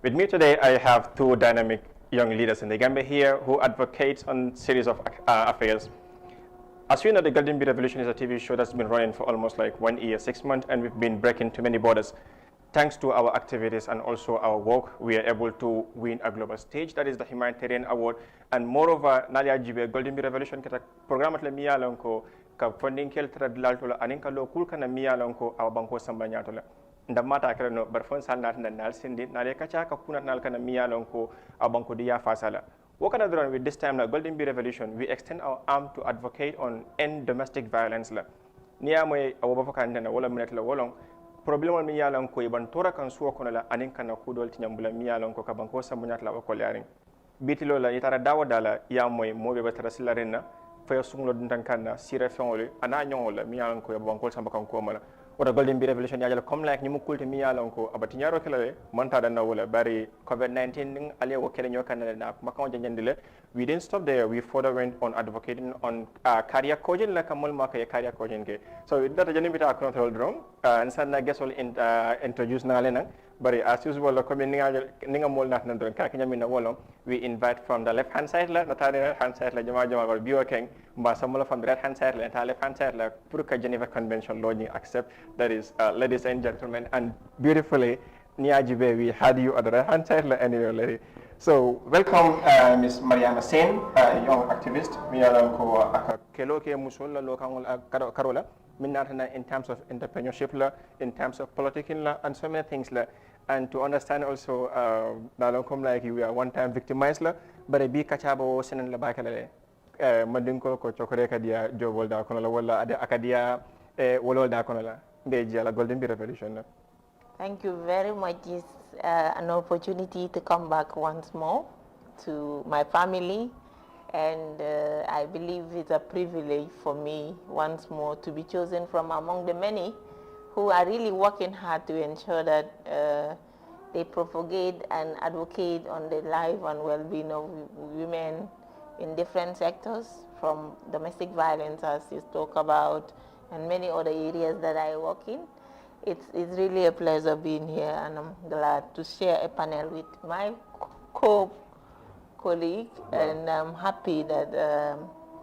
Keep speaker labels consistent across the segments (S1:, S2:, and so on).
S1: With me today, I have two dynamic young leaders in the Gambia here who advocate on series of affairs. As you know, the Golden Bee Revolution is a TV show that's been running for almost like 1 year, 6 months, and we've been breaking too many borders. Thanks to our activities and also our work, we are able to win a global stage. That is the Humanitarian Award. And moreover, Nalia Jibe, Golden Bee Revolution, kata program at le miyalonko, ka funding kel tra dilaltola, aninka lo kulka na miyalonko, awa banko sambanyatola. Ndamata kala no barfon sanat na nal sindi, nale kacha ka kunat nal kana miyalonko, awa banko diya fasala. What can I do with this time, the Golden Bee Revolution, we extend our arm to advocate on end domestic violence. Niya moy awabafakanda na wala minute la wolong, problem mi yalan ko iban tora kan suwa kono la anin kana kudol tinyambula mi yalan ko kabanko samunyat la ko yarin bitilo la itara dawo dala ya moy mobe batara silarena fa sunglo duntan kanna sire fengole ana nyongola mi yalan ko banko sambakan ko mala wata Golden Bee Revolution yajala comme like ni mu kulti mi yalan ko abati nyaro kala monta da wala bari COVID-19 ning ale wo kele nyokana na makon janjandile. We didn't stop there. We further went on advocating on cardiac coaching, like a mulmaka cardiac coaching. So that is a control room. And so I guess we'll introduce Nalena. But as usual, we invite from the left hand side, not the right hand side, like Jama or Bio King, but some from the right hand side, and left hand side, like Purka Geneva Convention law, accept that is, ladies and gentlemen, and beautifully, Niajibe, we had you at the right hand side, anyway, lady. So, welcome Ms. Mariama Sen, a young activist. Mi alam ko kelo ke musola lo kangol karola. Minatana in terms of entrepreneurship la, in terms of politics la, and so many things la. And to understand also, nalong like you are one-time victimized la, but a big kachabo senen la bakale. Madinko ko chokore kadia jobol da konola wala ade akadia wolol da konola. Beji la Golden Bee Revolution.
S2: Thank you very much. It's an opportunity to come back once more to my family, and I believe it's a privilege for me once more to be chosen from among the many who are really working hard to ensure that they propagate and advocate on the life and well-being of women in different sectors, from domestic violence, as you talk about, and many other areas that I work in. It's really a pleasure being here, and I'm glad to share a panel with my colleague, and I'm happy that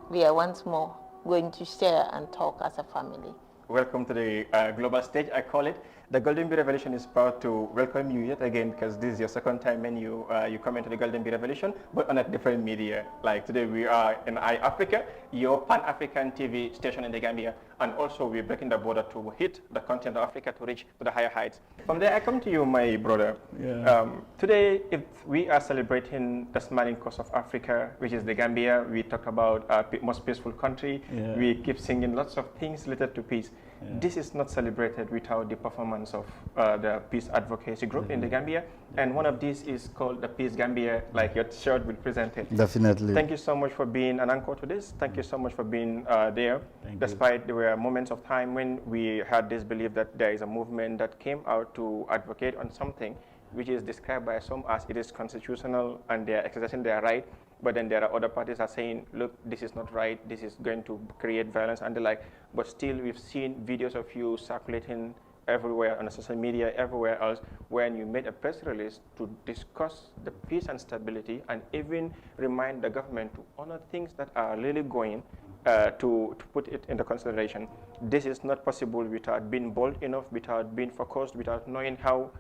S2: we are once more going to share and talk as a family.
S1: Welcome to the global stage, I call it. The Golden Bee Revolution is proud to welcome you yet again, because this is your second time when you come into the Golden Bee Revolution, but on a different media. Like today we are in iAfrica, your Pan-African TV station in the Gambia, and also we're breaking the border to hit the continent of Africa to reach to the higher heights. From there, I come to you, my brother.
S3: Yeah.
S1: Today, if we are celebrating the smiling coast of Africa, which is the Gambia, we talk about most peaceful country.
S3: Yeah.
S1: We keep singing lots of things related to peace. Yeah. This is not celebrated without the performance of the peace advocacy group in the Gambia. And one of these is called the Peace Gambia, like your shirt will present it.
S3: Definitely.
S1: Thank you so much for being an anchor to this. Thank you so much for being there. Despite there were moments of time when we had this belief that there is a movement that came out to advocate on something which is described by some as it is constitutional and they are exercising their right, but then there are other parties are saying, look, this is not right, this is going to create violence and the like. But still, we've seen videos of you circulating everywhere on social media, everywhere else, when you made a press release to discuss the peace and stability and even remind the government to honor things that are really going to put it into consideration. This is not possible without being bold enough, without being focused, without knowing how,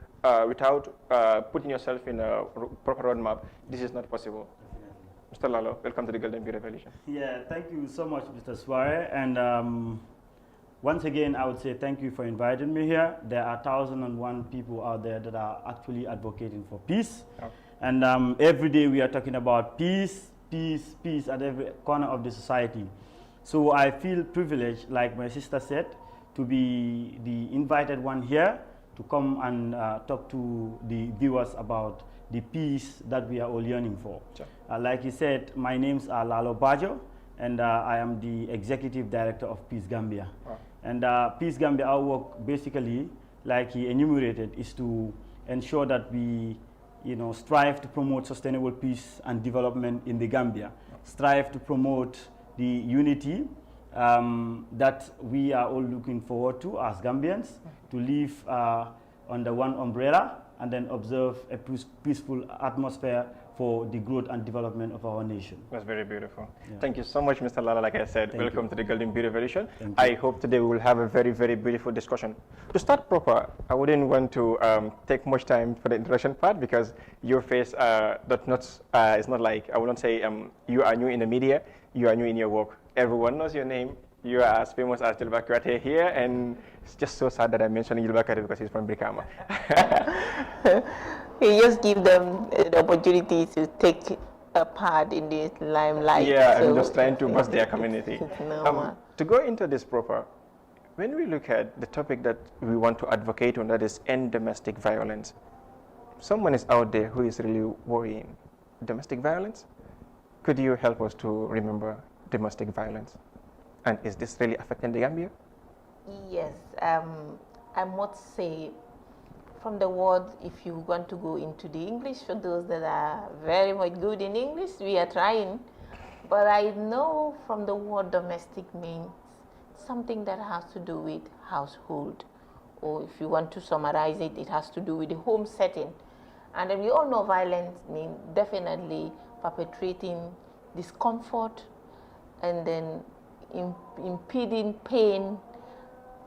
S1: without putting yourself in a proper roadmap. This is not possible. Mr. Lalo, welcome to the Golden Bee Revolution.
S3: Yeah, thank you so much, Mr. Suare. And once again, I would say thank you for inviting me here. There are 1,001 people out there that are actually advocating for peace. Oh. And every day we are talking about peace, peace, peace at every corner of the society. So I feel privileged, like my sister said, to be the invited one here to come and talk to the viewers about the peace that we are all yearning for. Sure. Like you said, my names are Lalo Bajo, and I am the Executive Director of Peace Gambia. Wow. And Peace Gambia, our work basically, like he enumerated, is to ensure that we strive to promote sustainable peace and development in the Gambia, strive to promote the unity that we are all looking forward to as Gambians, to live under one umbrella and then observe a peaceful atmosphere for the growth and development of our nation.
S1: That's very beautiful. Yeah. Thank you so much, Mr. Lala. Like I said, welcome to the Golden Beat Revolution. I hope today we will have a very, very beautiful discussion. To start proper, I wouldn't want to take much time for the introduction part because your face is not like, I wouldn't say you are new in the media, you are new in your work. Everyone knows your name. You are as famous as Jilba Kuyateh here, and it's just so sad that I mentioned Jilba Kuyateh because he's from Brikama.
S2: You just give them the opportunity to take a part in the limelight.
S1: Yeah, so I'm just trying to boost their community.
S2: No,
S1: to go into this proper, when we look at the topic that we want to advocate on, that is end domestic violence, someone is out there who is really worrying. Domestic violence? Could you help us to remember domestic violence? And is this really affecting the Gambia?
S2: Yes, I must say, from the word, if you want to go into the English, for those that are very much good in English, we are trying. But I know from the word domestic means something that has to do with household. Or if you want to summarize it, it has to do with the home setting. And then we all know violence means definitely perpetrating discomfort and then impeding pain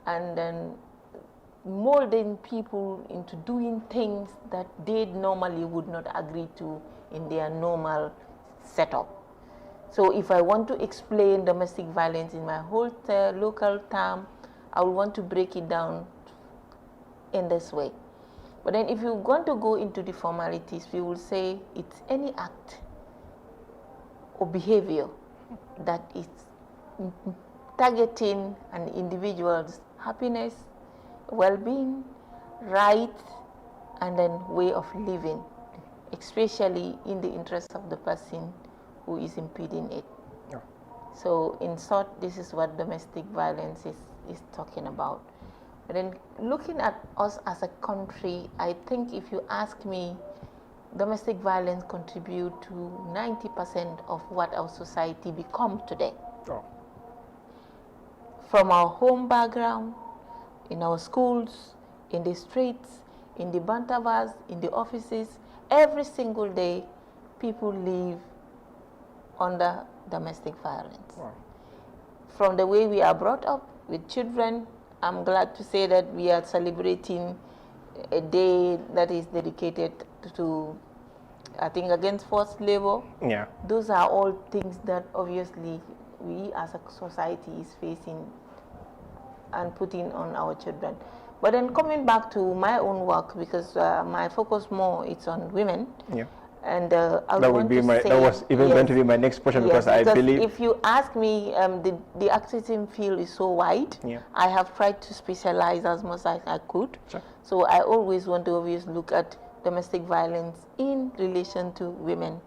S2: and then molding people into doing things that they normally would not agree to in their normal setup. So if I want to explain domestic violence in my whole local term, I will want to break it down in this way. But then if you want to go into the formalities, we will say it's any act or behavior that is targeting an individual's happiness, well-being, rights, and then way of living, especially in the interest of the person who is impeding it. Yeah. So in short, this is what domestic violence is talking about. But then looking at us as a country, I think if you ask me, domestic violence contributes to 90% of what our society becomes today. Oh. From our home background, in our schools, in the streets, in the bantavas, in the offices, every single day, people live under domestic violence. Wow. From the way we are brought up with children, I'm glad to say that we are celebrating a day that is dedicated to, I think, against forced labor. Yeah. Those are all things that obviously we as a society is facing and putting on our children. But then coming back to my own work, because my focus more is on women. Yeah. And that was even going to be my next question, because I believe if you ask me, the activism field is so wide. Yeah. I have tried to specialize as much as I could. Sure. So I always want to look at domestic violence in relation to women.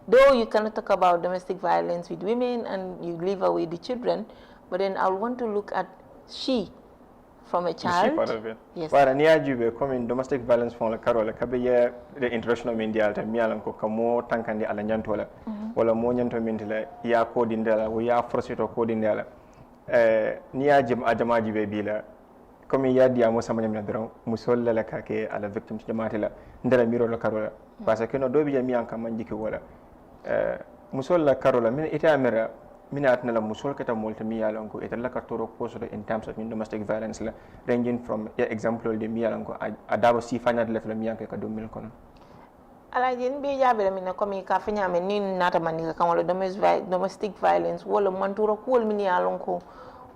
S2: Though you cannot talk about domestic violence with women and you leave away the children, but then I want to look at she from a child. Part of it. Yes. But
S1: domestic violence from the Carola, Kabiya, the international media, the Mialanko, Kamo, Tankandi, Alanjantola, Wala Monyanto Mintila, Ya Codindela, we are Frosito Codindela, Niajim Ajamaji Babila, Comia Diamosamanadro, Musola Lakake, and the victims Jamatila, Ndela Miro La Carola, Pasakino Dobia Mianka Mandiki Musola Carola, Itamera. Minatnala musol kata multimia longo itala katoro poso in terms of domestic violence la ranging from example de mia longo adabo si fanya de la mia ka do mil kono
S2: ala jen be jabe mina komi ka fanya me ni nata manika kan wala domestic violence wala manturo ko min ya longo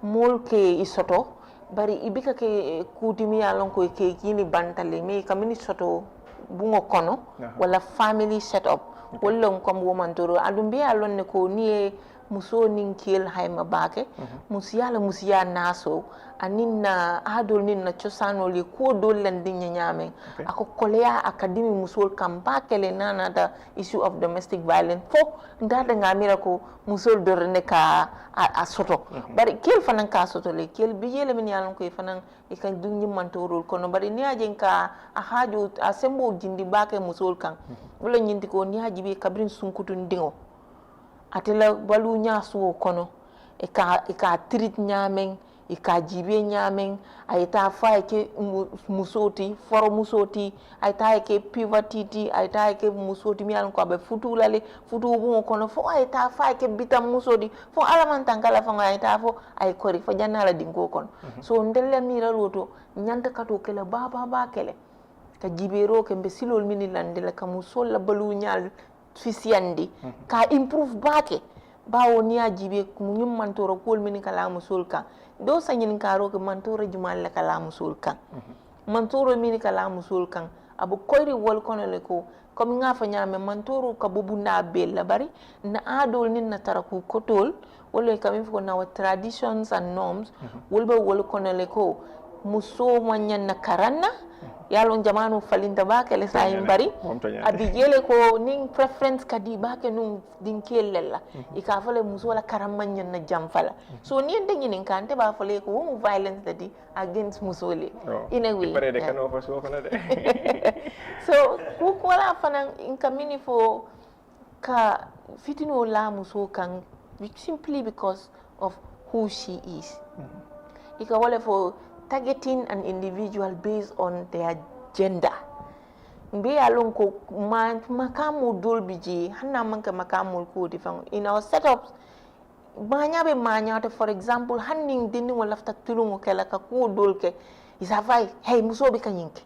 S2: mol ke isoto bari ibika ke kutimi ya longo ke kini bantale me kamini soto bungo kono wala family setup wala kom womanturo adum be alon ko ni muso nin kel hayma bake musiya naso aninna adol ninna chosano li ko dol landin nyame ako kolea academy musol kam bakele nana the issue of domestic violence fo ndada ngamira ko musol dorne ka a soto bari kel fanan ka soto le kel bijele min yalon ko fanan e kan dunni mantorol kono bari ni ajen ka a hajo a sembo jindi bake musol kan wala nyindi ko ni hajibe kabrin sunkutu ndingo atela balu nyasuo kono e ka trit nyamen ika jibe nyamen ay ta fa ke musoti foro musoti ay ta ke pivatiti ay ta ke musoti mi alon ko be futulale futu bu ko no fo ay ta fa ke bitam musodi fo alaman tankala fa ay ta fo ay kori fo jannala dingo kon so ndelle mi raloto nyanta kato kele baba kele ka jibero ke be silol mini landela ka musol la balu nyal fisiyandi ka improve bake bawo ni ajibe nyum mantoro kol mini kala musul kan do sanyin karo ke mantoro jumal la kala musul kan mantoro mini kala musul kan abu koyri wol kono le ko comme nga fa nyame mantoro ka bubu na bella bari na adol nin na taraku kotol wala kam ko na traditions and norms wolba wol kono le ko muso manyan na karanna yalon jamanu falinta bake le sayin bari abi jele ko ning preference kadi bake num din kellella ika fale musola karamanyen na jamfala so ni ndengi nin kante ba fale ko mu violence dadi against musole in a way
S1: but they can offer so kana de
S2: so ku wala fanan in kamini fo ka fitino la muso kan simply because of who she is ika wala fo targeting an individual based on their gender. Mbe alon ko makamu dolbiji hanna manka makamu ko different in our setups manya for example hanning dinni wala lafta tulungo kala ka ko dolke isafai hey musobi kanyinke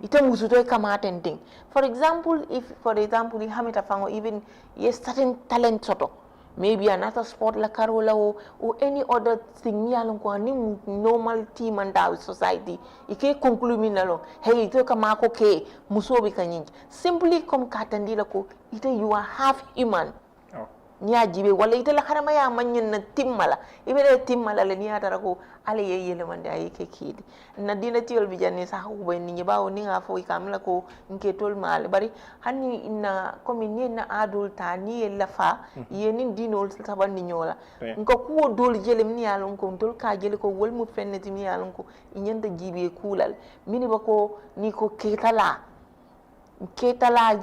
S2: ite musuto kamata nding for example if you hamita fango even yes certain talent soto maybe another sport la karola or any other thing yalon ko ni normal team and our society ike conclude minalo hey ito kama ko ke musobi kanyin simply come katandila ko ite you are half human niya jibe wala ite la harama ya manyin na timmala ibere timmala le niya tara ko ale yele mande ay ke kidi na dina tiol bi janni sa ko be ni bawo ni nga fo kamla ko nke tol mal bari hanni inna komi ni na adulta ni la fa yeni dinol taban ni nyola nko ko dol jelem ni yalon ko dol ka jele ko wol mu fenneti mi yalon ko inyanda jibe kulal mini bako ni ko ketala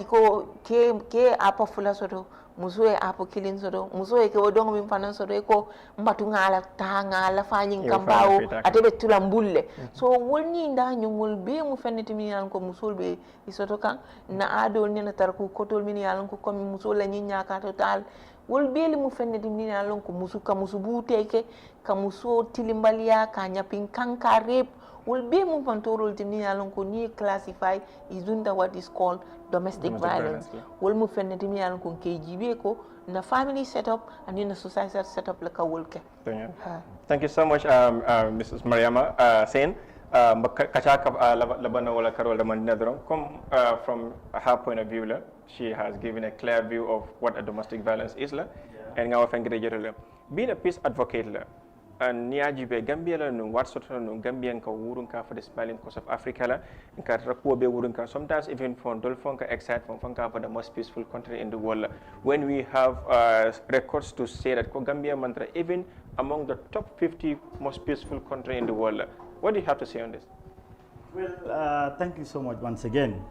S2: ko ke apa fula soto muso e apo kilin sodo muso e ke wodong min fanan sodo ko mbatu ngala ta ngala fanyin kambawo atebe tulambulle so wonni nda nyungol be mu fenneti min yan ko musol be isoto kan na adol ni na tarku kotol min yan ko comme musol la nyinya ka total wol beli mu fenneti min yan ko musu ka musu buteke ka muso tilimbaliya ka nyapin kanka rep will be move on to role timi yalon ko ni classify is under what is called domestic violence will move fen timi yalon ko KGB ko na family setup and in a society setup like a wolke.
S1: Thank you so much Mrs. Mariama Sen kachaka labana wala karol da mandinadron from her point of view she has given a clear view of what a domestic violence is and ngawa fengre being a peace advocate and niajibe Gambia la no what sort of no Gambian ka wurun ka for the smiling coast of Africa la ka rapo be wurun ka sometimes even for dolfon ka excite from fanka for the most peaceful country in the world when we have records to say that Gambia mantra even among the top 50 most peaceful country in the world. What do you have to say on this?
S3: Well, thank you so much once again.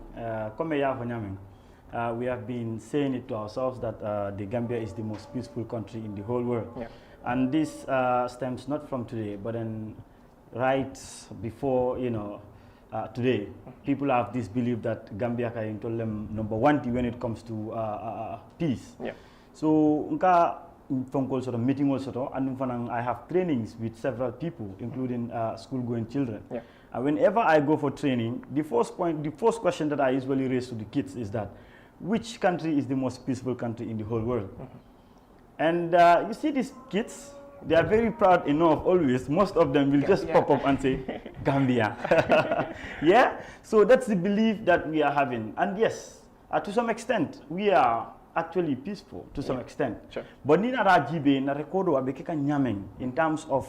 S3: We have been saying it to ourselves that the Gambia is the most peaceful country in the whole world.
S1: Yeah.
S3: And this stems not from today, but then right before, today, people have this belief that Gambia can tell them number one when it comes to peace.
S1: Yeah.
S3: So, phone calls sort of meeting also, and I have trainings with several people, including school-going children.
S1: Yeah.
S3: And whenever I go for training, the first question that I usually raise to the kids is that, which country is the most peaceful country in the whole world? And you see these kids, they are very proud enough always. Most of them will just pop up and say, Gambia. Yeah? So that's the belief that we are having. And yes, to some extent, we are actually peaceful to some extent.
S1: Sure.
S3: But nina rajibe na rekodo abekeka nyameng in terms of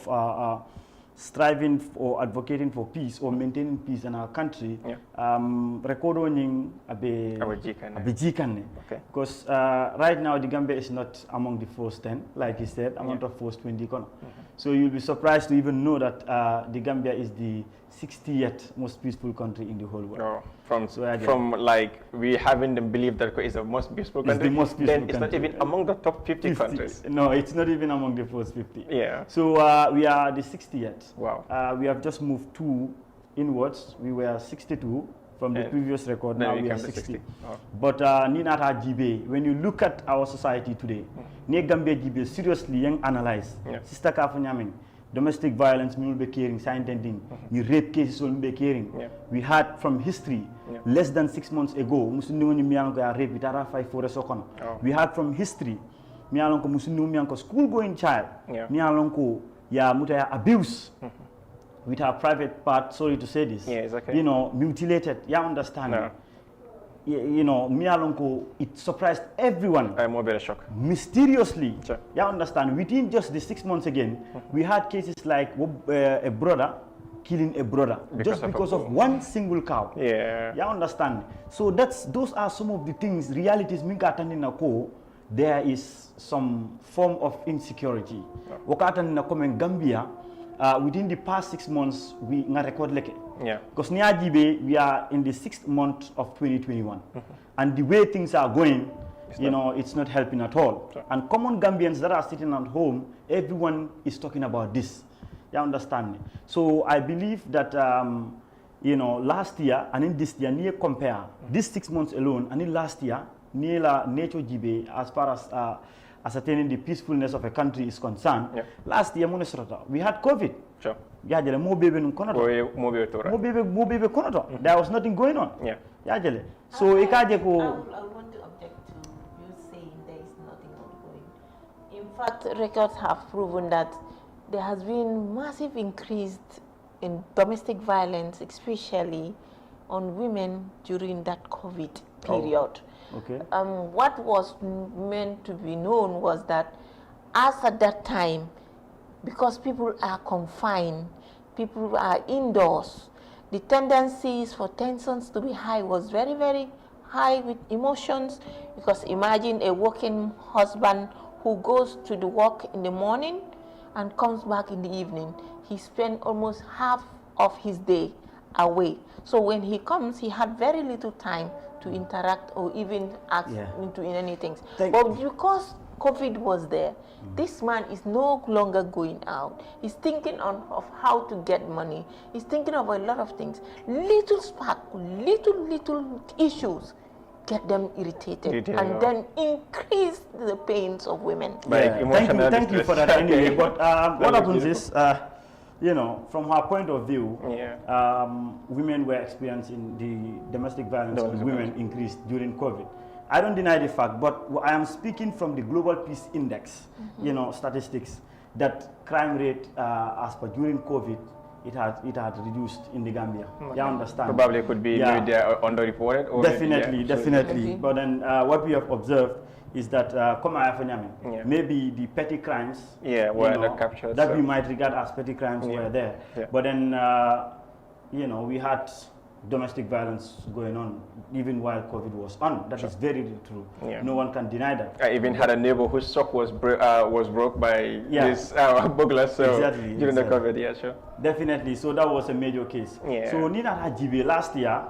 S3: striving or advocating for peace or maintaining peace in our country. Rekodo nying abejikan. Because right now the Gambia is not among the first 10, like he said, amount of first 20. So you'll be surprised to even know that the Gambia is the 60th most peaceful country in the whole world.
S1: Oh, from like we haven't believed that it's the most peaceful country.
S3: It's the most peaceful
S1: then
S3: country.
S1: It's not even among the top 50 countries.
S3: No, it's not even among the first 50.
S1: Yeah.
S3: So we are the 60th.
S1: Wow.
S3: We have just moved 2 inwards. We were 62 from the previous record. Now we are 60.
S1: Oh.
S3: But Ninata Jibe, when you look at our society today, ne Gambia Jibe seriously young analyze. Sister Kafunyamin, domestic violence, we will be caring, scientific, rape cases will be caring. We had from history, less than 6 months ago, we had from history, school going child, abuse. With our private part, sorry to say this,
S1: okay.
S3: you know, mutilated, you understand?
S1: No.
S3: You know, Mialonko, it surprised everyone.
S1: I'm more very shocked.
S3: Mysteriously,
S1: sure.
S3: You understand? Within just the 6 months again, we had cases like a brother killing a brother just because of one single cow.
S1: Yeah.
S3: You understand? So those are some of the things, realities. There is some form of insecurity. Wakatan na komen Gambia. Within the past 6 months, we record like it.
S1: Yeah.
S3: Because we are in the 6th month of 2021, and the way things are going, it's not helping at all.
S1: Sure.
S3: And common Gambians that are sitting at home, everyone is talking about this. You understand me? So I believe that last year and in this year, near compare this 6 months alone, and in last year, near nature GB as far as ascertaining the peacefulness of a country is concerned. Last year, we had COVID.
S1: Sure.
S3: There was nothing going on. So
S2: I want to object to you saying there is nothing ongoing. In fact, records have proven that there has been massive increase in domestic violence, especially on women during that COVID period.
S3: Okay.
S2: What was meant to be known was that as at that time, because people are confined, people are indoors, the tendencies for tensions to be high was very, very high with emotions, because imagine a working husband who goes to the work in the morning and comes back in the evening. He spent almost half of his day away. So when he comes, he had very little time to interact or even ask into anything. But because COVID was there, this man is no longer going out. He's thinking of how to get money. He's thinking of a lot of things. Little spark, little issues get them irritated and then increase the pains of women.
S3: Thank you for that anyway. But what happens is, from her point of view, women were experiencing the domestic violence of women increased during COVID. I don't deny the fact, but I am speaking from the Global Peace Index, statistics, that crime rate as per during COVID, it had reduced in the Gambia. You understand?
S1: Probably could be maybe they are underreported. Or
S3: Definitely. But then what we have observed is that maybe the petty crimes
S1: were not captured.
S3: That we might regard as petty crimes were there. But then, we had domestic violence going on even while COVID was on. That is very true. No one can deny that.
S1: I even had a neighbor whose sock was broke by this burglar. So during the COVID,
S3: Definitely. So that was a major case. So Nina Hajibe last year,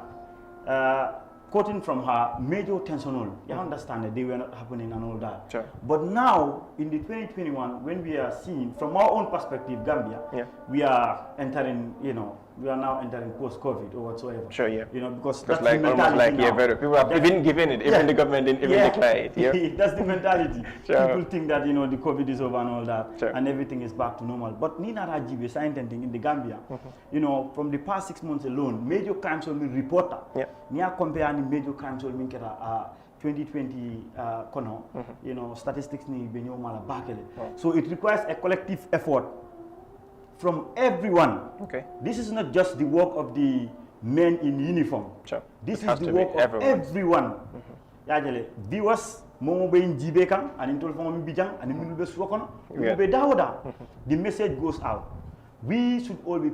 S3: quoting from her, major tension. You understand that they were not happening and all that. But now in the 2021, when we are seeing from our own perspective, Gambia, we are entering, we are now entering post-COVID or whatsoever. Because that's
S1: like
S3: the mentality now.
S1: People have even given it, even the government didn't even declare it.
S3: That's the mentality. People think that, the COVID is over and all that, and everything is back to normal. But Nina Rajiv is saying in the Gambia, from the past 6 months alone, major crimes will be reported. Nia comparing major crimes will be 2020 statistics ni benyo mala bakele. So it requires a collective effort from everyone. This is not just the work of the men in uniform. This is the work of everyone. Viewers, momo be njibe kan, ani tol famo bijang, ani minu be suwakono, be dawda. The message goes out. We should all be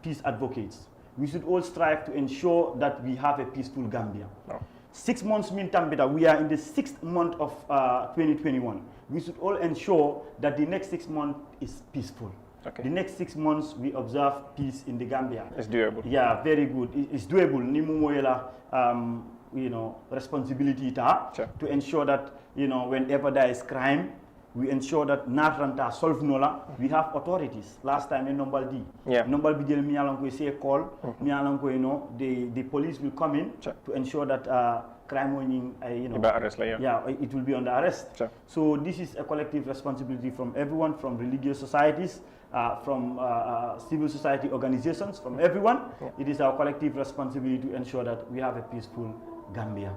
S3: peace advocates. We should all strive to ensure that we have a peaceful Gambia. 6 months mean Tambita, we are in the 6th month of 2021. We should all ensure that the next 6 months is peaceful.
S1: Okay.
S3: The next 6 months, we observe peace in the Gambia.
S1: It's doable.
S3: Yeah, very good. It's doable. Responsibility to ensure that, whenever there is crime, we ensure that Natranta solve nola. We have authorities. Last time in Nombal D, Nombal B say call, the police will come in to ensure that crime it will be under arrest. So this is a collective responsibility from everyone, from religious societies, from civil society organizations, from everyone. It is our collective responsibility to ensure that we have a peaceful Gambia.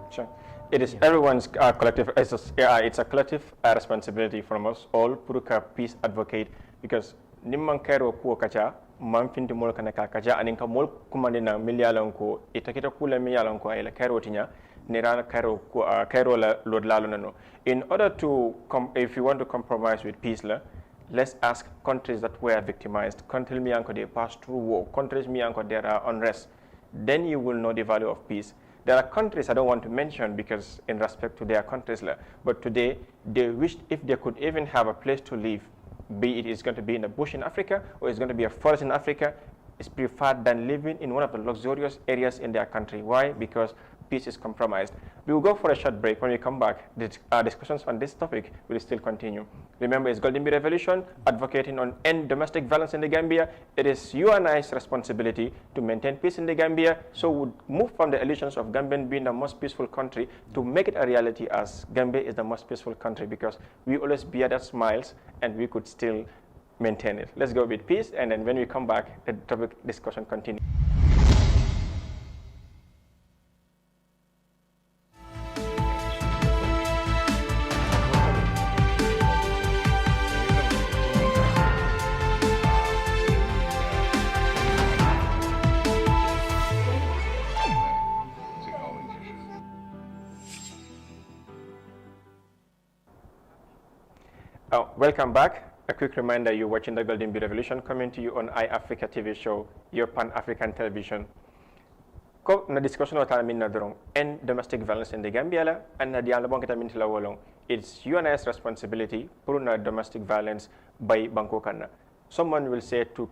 S1: It is everyone's collective. It's a collective responsibility from us all. Puruka peace advocate, because nimman kairo kuo kacha man finti mol kana ka kacha aninka mol kumandina milyalan ko itakita kula milyalan ko ayla kairo tinya nira kairo la lod lalo nano. In order to if you want to compromise with peace la, let's ask countries that were victimized, countries miyanko they passed through war, countries miyanko there are unrest. Then you will know the value of peace. There are countries I don't want to mention because in respect to their countries, but today they wish if they could even have a place to live, be it is going to be in a bush in Africa or it's going to be a forest in Africa, is preferred than living in one of the luxurious areas in their country. Why? Because peace is compromised. We will go for a short break. When we come back, the discussions on this topic will still continue. Remember, it's Golden Bee Revolution, advocating on end domestic violence in the Gambia. It is you and I's responsibility to maintain peace in the Gambia, so we move from the illusions of Gambia being the most peaceful country to make it a reality as Gambia is the most peaceful country, because we always bear that smiles and we could still maintain it. Let's go with peace, and then when we come back, the topic discussion continues. Welcome back. A quick reminder, you're watching the Golden Bee Revolution, coming to you on iAfrica TV show, your Pan-African television. Ko na discussion o tala min na dorong end domestic violence in the Gambia la, and na diyan labong kita min tila wolong. It's UNIS responsibility puro na domestic violence by Bangko Kana. Someone will say to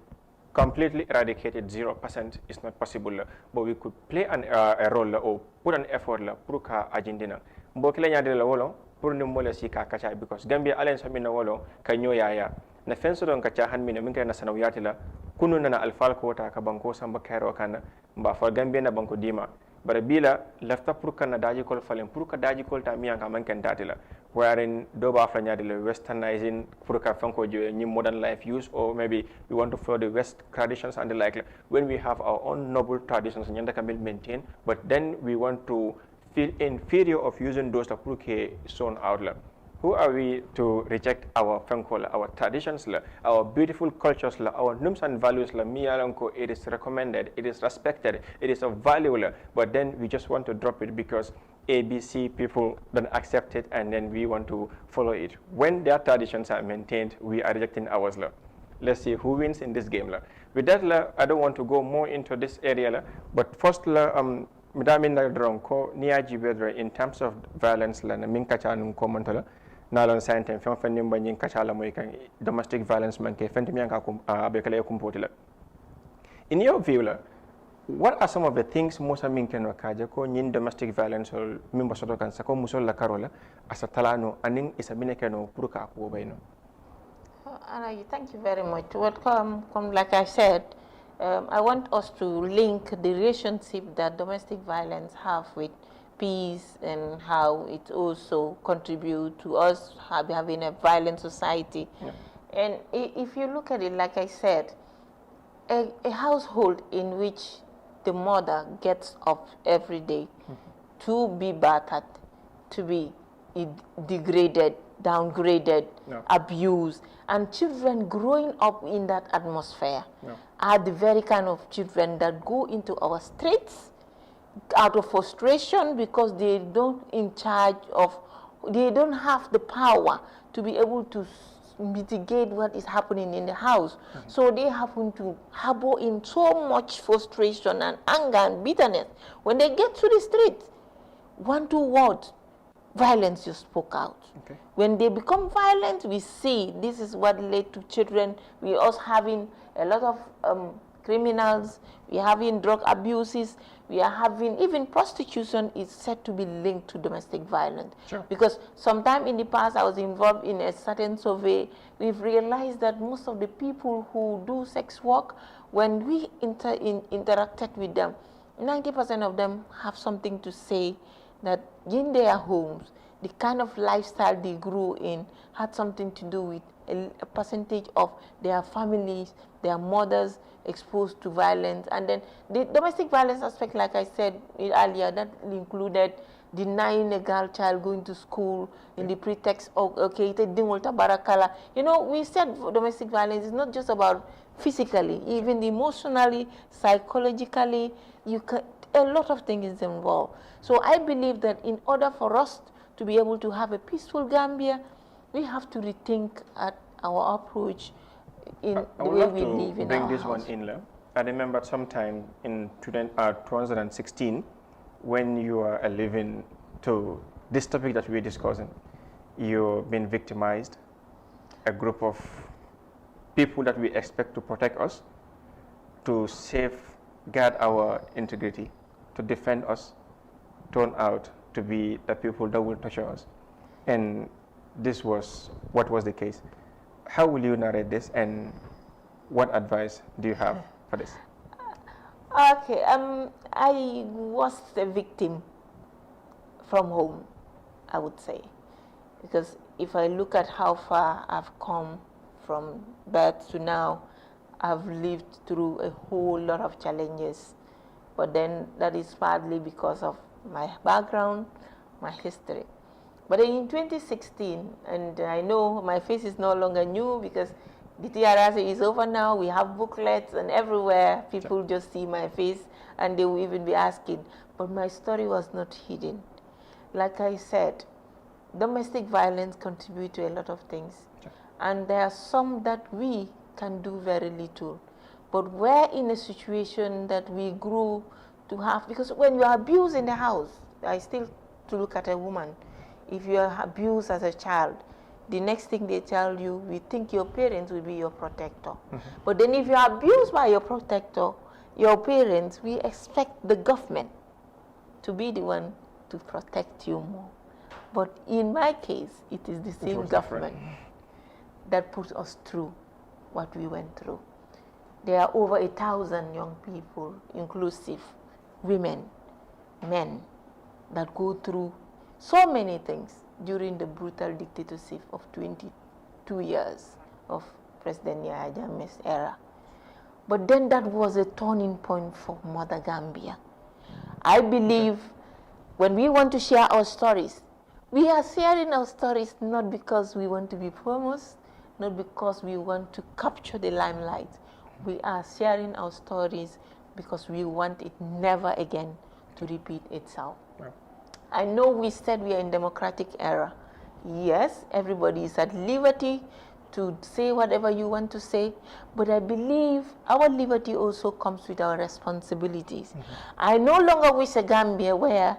S1: completely eradicate it 0% is not possible, but we could play a role or put an effort la puro ka agenda. Mbokile nyade la wolong pour ni mole si ka kacha, because Gambia alliance famina wolo kanyo yaya na fenso don kacha han mina minka na sanawiyati la kunu na alfal kota ka banko samba kairo kana mba fa Gambia na banko dima bara bila lafta pour kana daji kol falen pour ka daji kol ta miya ka manken tatila wherein do ba fa nyaade le westernizing pour ka fanko jo ni modern life use, or maybe we want to follow the west traditions and the like, when we have our own noble traditions nyanda ka maintain, but then we want to feel inferior of using those that pruke shown out. Who are we to reject our fankola, our traditions, our beautiful cultures, our norms and values? It is recommended, it is respected, it is of value, but then we just want to drop it because ABC people don't accept it, and then we want to follow it. When their traditions are maintained, we are rejecting ours. Let's see who wins in this game. With that, I don't want to go more into this area, but first, in terms of violence, domestic violence, in your view, what are some of the things Musa Minken Wakaja ko nin domestic violence or Mimbasoto kan sako musol la karola asatalano aning isaminekano puruka akuobaino?
S2: Thank you very much. Like I said, I want us to link the relationship that domestic violence have with peace and how it also contributes to us having a violent society. Yeah. And if you look at it, like I said, a household in which the mother gets up every day to be battered, to be degraded, downgraded, abused, and children growing up in that atmosphere are the very kind of children that go into our streets out of frustration because they don't have the power to be able to mitigate what is happening in the house. So they happen to harbor in so much frustration and anger and bitterness. When they get to the street, 1-2 words violence just spoke out.
S1: Okay.
S2: When they become violent, we see this is what led to children. We also having a lot of criminals. We are having drug abuses. We are having even prostitution is said to be linked to domestic violence.
S1: Sure.
S2: Because sometime in the past I was involved in a certain survey. We've realized that most of the people who do sex work, when we interacted with them, 90% of them have something to say that in their homes, the kind of lifestyle they grew in had something to do with a percentage of their families, their mothers exposed to violence. And then the domestic violence aspect, like I said earlier, that included denying a girl child going to school in the pretext of, okay, barakala. You know, we said domestic violence is not just about physically, even emotionally, psychologically, a lot of things is involved. So I believe that in order for us to be able to have a peaceful Gambia, we have to rethink our approach in the way we live in our house. I would love to bring this one in, Lem.
S1: I remember sometime in 2016, when you are living to this topic that we're discussing, you've been victimized. A group of people that we expect to protect us, to safeguard our integrity, to defend us, turn out to be the people that will torture us. And this was what was the case. How will you narrate this, and what advice do you have for this?
S2: Okay, I was a victim from home, I would say, because if I look at how far I've come from birth to now, I've lived through a whole lot of challenges, but then that is partly because of my background, my history. But in 2016, and I know my face is no longer new because the TRRC is over now, we have booklets, and everywhere people just see my face and they will even be asking, but my story was not hidden. Like I said, domestic violence contributes to a lot of things, and there are some that we can do very little. But we're in a situation that we grew to have, because when you are abused in the house, I still to look at a woman, if you are abused as a child, the next thing they tell you, we think your parents will be your protector. But then if you are abused by your protector, your parents, we expect the government to be the one to protect you more. But in my case, it is the same government that put us through what we went through. There are over 1,000 young people, inclusive women, men, that go through so many things during the brutal dictatorship of 22 years of President Yahya Jammeh's era. But then that was a turning point for Mother Gambia. I believe when we want to share our stories, we are sharing our stories not because we want to be famous, not because we want to capture the limelight. We are sharing our stories because we want it never again to repeat itself. Right. I know we said we are in democratic era. Yes, everybody is at liberty to say whatever you want to say, but I believe our liberty also comes with our responsibilities. I no longer wish a Gambia where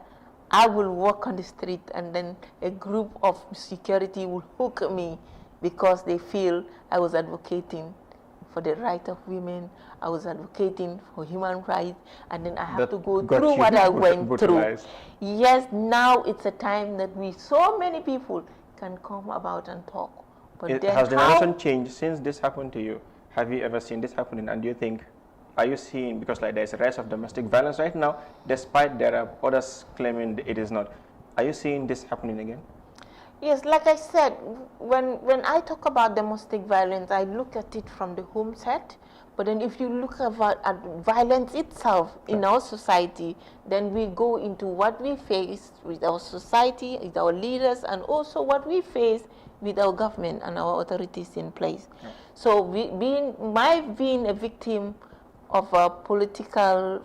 S2: I will walk on the street and then a group of security will hook me because they feel I was advocating for the right of women, I was advocating for human rights, and then I have to go through what I went through. Yes, now it's a time that so many people can come about and talk. But then
S1: has the narration changed since this happened to you? Have you ever seen this happening? And do you think, are you seeing, because like there's a rise of domestic violence right now, despite there are others claiming it is not, are you seeing this happening again?
S2: Yes, like I said, when I talk about domestic violence, I look at it from the home set. But then if you look at violence itself in our society, then we go into what we face with our society, with our leaders, and also what we face with our government and our authorities in place. So being a victim of a political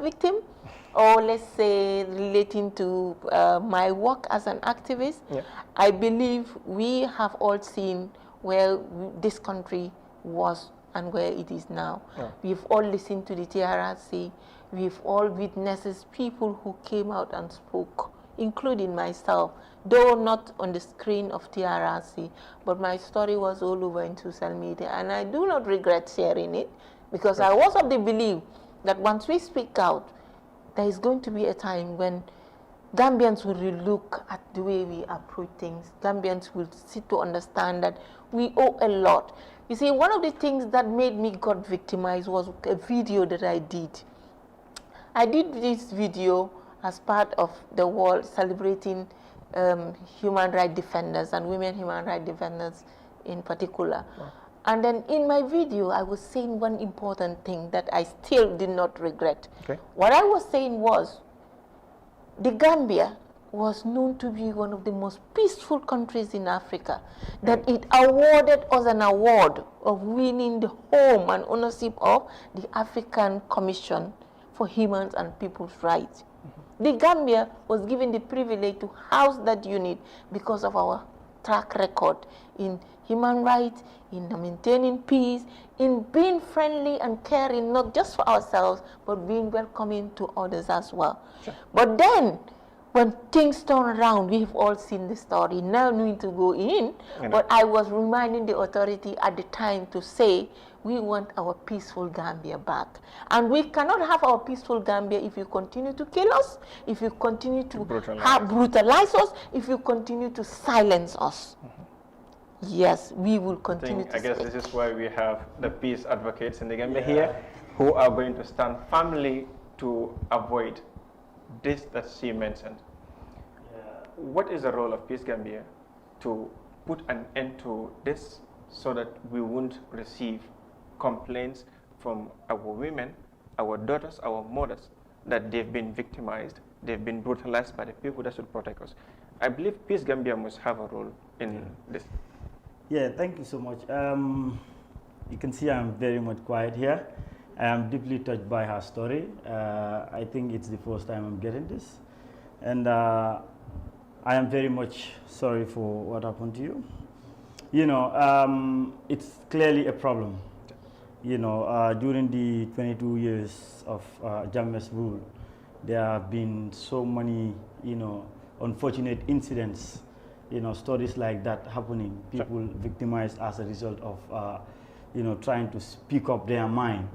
S2: victim, or let's say relating to my work as an activist, I believe we have all seen where this country was and where it is now. We've all listened to the TRRC. We've all witnessed people who came out and spoke including myself, though not on the screen of TRRC, but my story was all over in social media, and I do not regret sharing it, because I was of the belief that once we speak out, there is going to be a time when Gambians will relook at the way we approach things. Gambians will sit to understand that we owe a lot. You see, one of the things that made me got victimized was a video that I did. I did this video as part of the world celebrating human rights defenders and women human rights defenders in particular. Wow. And then in my video, I was saying one important thing that I still did not regret. Okay. What I was saying was, the Gambia was known to be one of the most peaceful countries in Africa, that it awarded us an award of winning the home and ownership of the African Commission for Human and People's Rights. The Gambia was given the privilege to house that unit because of our track record in human rights, in maintaining peace, in being friendly and caring, not just for ourselves, but being welcoming to others as well. Sure. But then, when things turn around, we've all seen the story, now need to go in, but I was reminding the authority at the time to say, we want our peaceful Gambia back. And we cannot have our peaceful Gambia if you continue to kill us, if you continue to brutalize us, if you continue to silence us. Yes, we will continue to
S1: I guess this is why we have the peace advocates in the Gambia here, who are going to stand firmly to avoid this that she mentioned. What is the role of Peace Gambia to put an end to this so that we won't receive complaints from our women, our daughters, our mothers, that they've been victimized, they've been brutalized by the people that should protect us? I believe Peace Gambia must have a role in this.
S3: Yeah, thank you so much. You can see I'm very much quiet here. I am deeply touched by her story. I think it's the first time I'm getting this. And I am very much sorry for what happened to you. You know, it's clearly a problem. You know, during the 22 years of Jammeh's rule, there have been so many, you know, unfortunate incidents, you know, stories like that happening, people victimized as a result of, you know, trying to speak up their mind.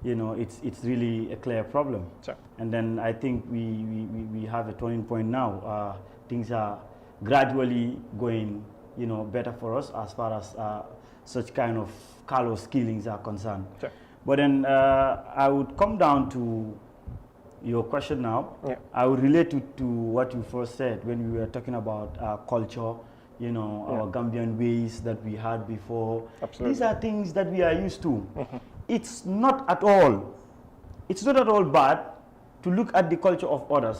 S3: You know, it's really a clear problem. Sure. And then I think we have a turning point now. Things are gradually going, you know, better for us as far as such kind of callous killings are concerned. Sure. But then I would come down to your question now. Yeah. I would relate to what you first said when we were talking about culture, you know, our Gambian ways that we had before. Absolutely. These are things that we are used to. It's not at all bad to look at the culture of others,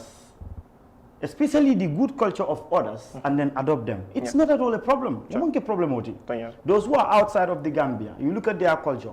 S3: especially the good culture of others, and then adopt them. It's not at all a problem. Sure. Those who are outside of the Gambia, you look at their culture,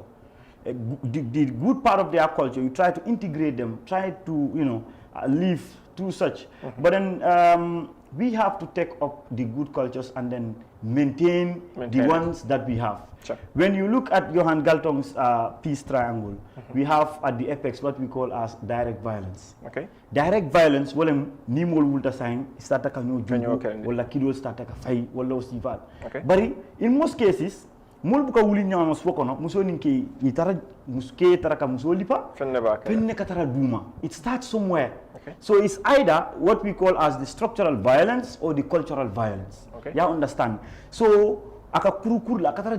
S3: the good part of their culture, you try to integrate them, try to, you know, live through such. But then we have to take up the good cultures and then maintain the ones that we have. Sure. When you look at Johan Galtong's peace triangle, we have at the apex what we call as direct violence. Okay. Direct violence, wala ni mol wulta sign, start ka nyo jungo, wala kidol start ka fay, wala osifat. Okay. But in most cases, mol buka wuli nyama swokono, muso ninki itara muske taraka muso lipa, fenne katara duma. It starts somewhere. Okay. So it's either what we call as the structural violence or the cultural violence. Okay. You understand? So aka kurukur la katara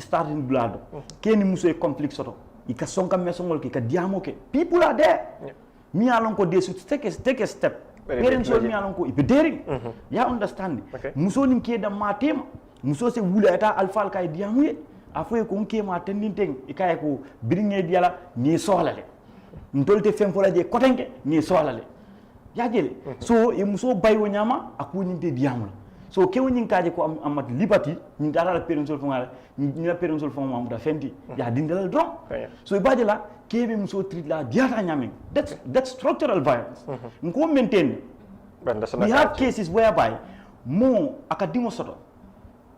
S3: starting blood. Keni muso e conflict soto. Ika sonka mesongol ki ka diamo ke. People are there. Mi alon ko they should take a step. Parents mi alon ko ipedering. You understand? Okay. Muso ninki da matem. Muso se wula eta alfal kay diamu ye. Afoy ko nke ma tendinteng ikay ko biringe diala ni sohlale. Ntolte fem fola je kotenke ni sohlale. Ya jele. So e muso baywo nyama aku ninte diamu. So kewo nyin kaje ko amat liberty nyin dara la perensol fonga ni la perensol fonga amuda fenti ya dindal dron. So ibaje la kebe muso treat la diata nyame. That's structural violence. Nko maintain. We have cases whereby mo akadimo soto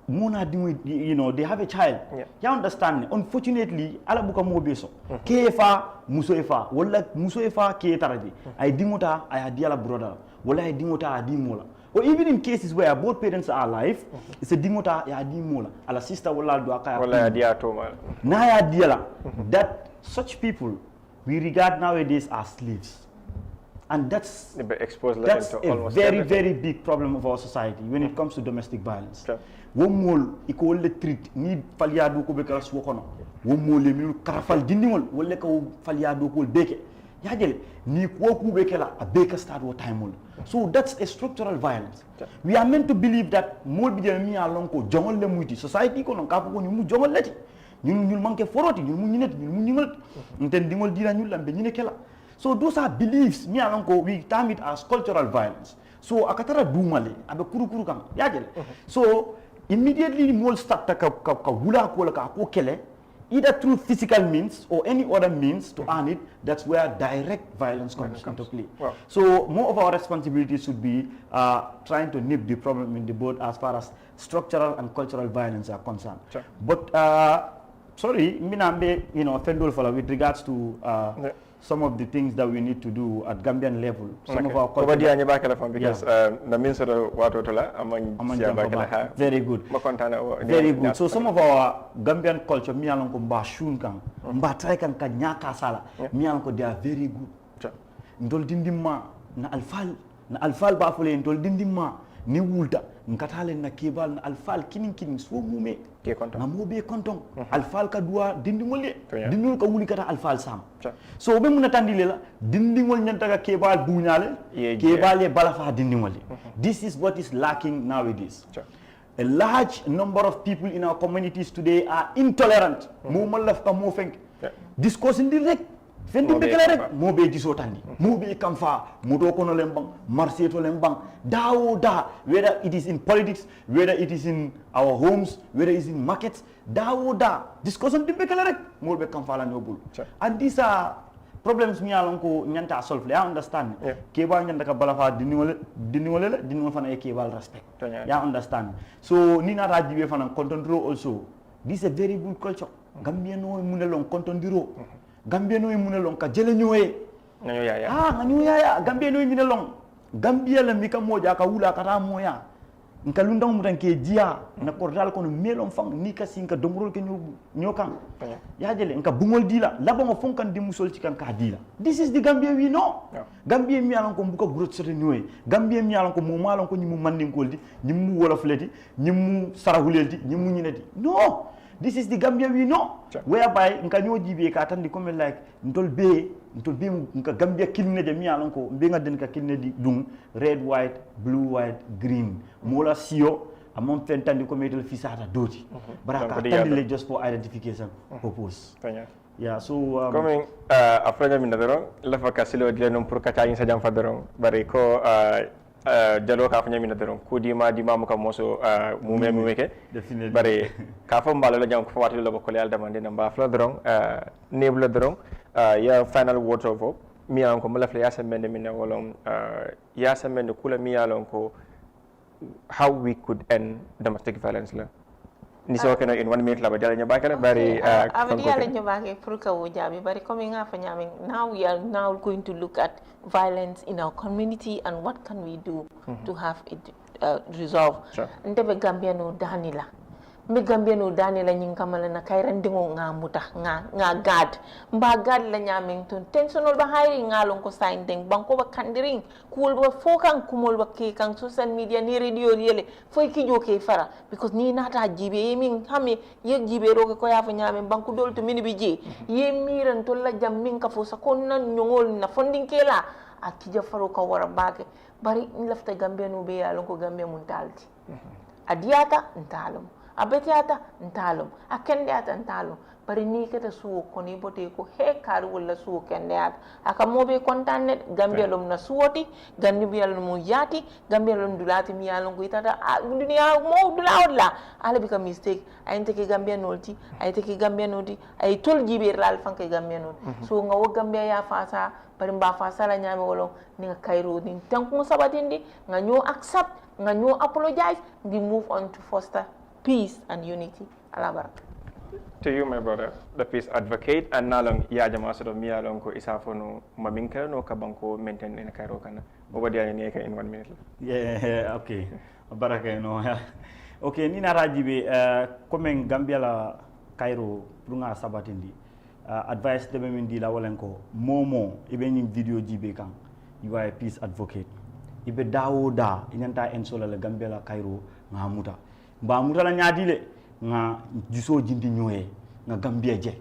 S3: mona dimu, you know, they have a child. You understand? Unfortunately, ala buka mo beso. Kefa muso efa, wala muso efa ke taraji. Ay dimuta ay hadiala brother. wala ay dingota a dimola. Or even in cases where both parents are alive, it's a dingota ya dimola. Ala sister wala do akaya.
S1: Wala ya dia toma.
S3: Na ya diala. That such people we regard nowadays as slaves. And that's a very big problem of our society when it comes to domestic violence. Womol iko le treat ni faliado ko be kala suwokono. Womol le milu karafal dindingol wolle ko faliado ko beke. Yajele ni ko ku be kala a beka start wo time. So that's a structural violence. We are meant to believe that mol bi mi alon ko jongol le muti society ko non ka ko ni mu jongol leti. Ñun manke foroti ñun mu ñinet ñun mu ñingal nten dingol dina ñul lambe ñine kala. So those are beliefs. We term it as cultural violence. So akatara dumale abe kuru kam yajele. So immediately mol start ka wula ko la ka ko kele either through physical means or any other means to earn it. That's where direct violence comes into play. Wow. So more of our responsibility should be trying to nip the problem in the bud as far as structural and cultural violence are concerned. Sure. But sorry, minambe fendol fala with regards to some of the things that we need to do at Gambian level. Some of our culture.
S1: Because the minister watotola among
S3: very good. Very good. So some of our Gambian culture, mi alon ko mba shun kan, mba try kan ka nyaka sala. Mi alon ko they are very good. Ndol dindimma na alfal ba fole ndol dindimma ni wulta nkatale na kebal na alfal kinin so mume
S1: ke konton
S3: na mobe konton alfal ka duwa dindingol dindingol ka wuli kata alfal sam so be mun tandile la dindingol nyanta ka kebal buñale kebal e balafa dindingol this is what is lacking nowadays. A large number of people in our communities today are intolerant. Mo malaf ka mo fenk discussing direct fendi bekele rek mo be jiso tandi mo be kamfa mo do kono lembang marché to lembang da whether it is in politics, whether it is in our homes, whether it is in markets, da discussion di bekele rek mo be kamfa la nyobul. And these are problems mi alon ko nyanta solve. I understand keba nyanta ka balafa diningole fana e kebal respect. Ya understand. So ni na rajibe fana contondro also. This is a very good culture. Gambia no munelon contondiro. Gambia no munelon ka jele nyoe
S1: nanyo yaya
S3: nanyo yaya Gambia no munelon Gambia la mika moja ka wula kata moya nka lundang mutan ke jia na kordal kono melon fang ni ka sinka domrol ke nyokan ya jele nka bungol dila labango fonkan di musol ci kan ka dila. This is the Gambia we know. Gambia mi alon ko buka grot sote nyoe Gambia mi alon ko mo malon ko nyimu mandingol di nyimu wolof leti nyimu sarahulelti nyimu nyineti no. This is the Gambia we know, whereby nka nyo jibe ka tan di comme like ntol be nka Gambia kilne de mi alon ko be nga den ka kilne di dung red white blue white green mola sio amon fentan di comme etel fisata doti baraka tan di just for identification purpose. Yeah, so
S1: coming afraja min daro la fa kasilo di lenom pour kata yin sa jam fa daro bari ko jalo ka fanya mina doron ko di ma mo ka moso mume ke bare ka fa mbalo la jam ko wati la ko le demande na mba fla doron nebla doron ya final words of hope mi an ko mala fla ya semende mina wolom ya semende kula mi alon ko how we could end domestic violence la ni so kena in 1 minute la ba jala nyaba kala bari
S2: abadi yalla nyaba ke pour ka wo jabi bari comme nga fa nyami now we are now going to look at violence in our community and what can we do to have it resolved. Ndebe Gambia no danila mbe Gambia no danila nyin kamala na kay rendingo nga muta nga gad mba gad la nyamin ton tensionol ba hayri ngalon ko sign ding banko ba kandiring kul ba fokan kumol ba ke kan social media ni radio yele foy ki joke fara because ni nata jibe yemin hami ye jibe ro ko ya fa nyamin banko dol to mini bi je ye miran to la jam min ka fo sa kon nan nyongol na fonding kela akija faro ka wara bake bari lafta Gambia no be yalon ko Gambia mun talti adiyata ntalum abetiata ntalum akendeata ntalum bari ni kata suwo koni bote ko he kar wala suwo kendeata aka mobe kontanne Gambia lum na suwoti Gambia lum yati Gambia lum dulati mi yalon ko itata dunia mo dulawla ala bika mistake ayente ke Gambia nolti ayete ke Gambia noti ay tol jibe ral fanke Gambia noti so nga wo Gambia ya fasa bari mba fasa la nyame wolo ni nga kairo ni tanku sabatindi nga nyo accept nga nyo apologize we move on to foster peace and unity.
S1: To you, my brother, the peace advocate, and nalong ya jama sort of mi along ko isafono maminka no kabanko maintain in Cairo kana. over there in 1 minute.
S3: Yeah, okay. Baraka no. Okay, ni narajibe comme Gambia la Cairo prunga sabatindi. Advice de min di la walenko momo ibe ni video jibe kan you are a peace advocate ibe dawo da inanta en sola la Gambia la Cairo nga muta ba muta la nyaadi le nga jiso jindi nyoye nga Gambia je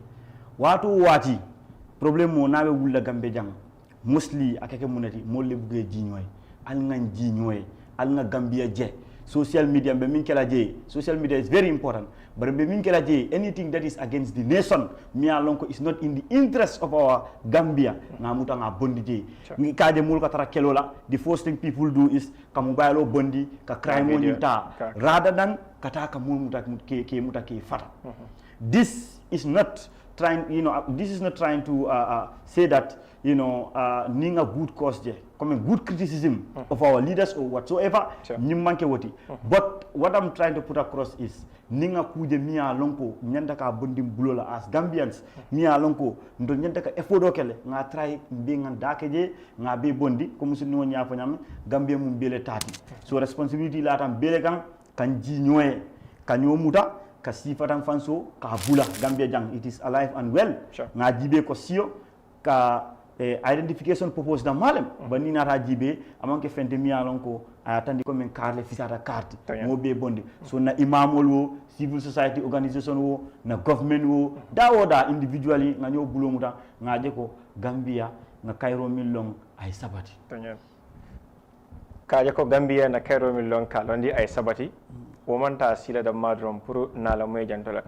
S3: watu wati problème mo nawe wulla Gambia jang mostly akeke munati mo le bugé ji nyoy al nga ji nyoy al nga Gambia je social media be min kala je social media is very important but be min kala je anything that is against the nation mi alonko is not in the interest of our Gambia nga muta nga bondi je ngi kaje mul ka tara kelola the first thing people do is kamu bayalo bondi ka crime on ta rather than kata ka mul muta ke muta ke fata this is not trying to say that ning a good cause je come a good criticism of our leaders or whatsoever manke woti but what I'm trying to put across is ninga kuje miya lonko nyanda ka bondim bulola as Gambians miya lonko ndo nyanda ka effordo kele nga try mbi nga dakeje nga be bondi comme si no nyafo nyam Gambia mum bele tati so responsibility la tam bele kan ji nyoe kanyo muta ka sifatan fanso ka bula Gambia jang it is alive and well nga jibe ko sio ka identification purpose da malem bani na rajibe amanke fente mi alon ko atandi ko men carle fisata carte mo be bonde so na imamol wo civil society organization wo na government wo dawoda individually nga nyo bulo muta ngaje ko Gambia na Cairo millon ay sabati
S1: kaje ko Gambia na Cairo millon ka londi ay sabati wo manta sila da madrom pour na la moy jantola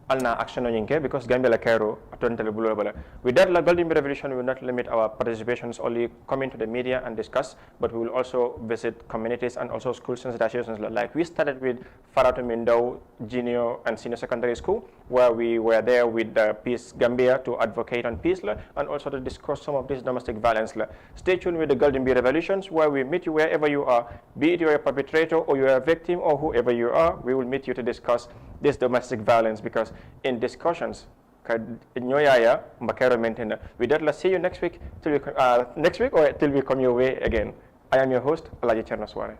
S1: alna action on yinke because Gambia la Cairo atontele bulo bala with that la Golden Bee Revolution will not limit our participations only coming to the media and discuss, but we will also visit communities and also school sensitizations like we started with Faratu Mindau Junior and Senior Secondary School, where we were there with Peace Gambia to advocate on peace and also to discuss some of this domestic violence. Stay tuned with the Golden Bee Revolutions, where we meet you wherever you are, be it you're a perpetrator or you're a victim or whoever you are. We will meet you to discuss this domestic violence, because in discussions nyoyaya mbakero maintain. With that, let's see you next week or till we come your way again. I am your host, Alaji Chernosware.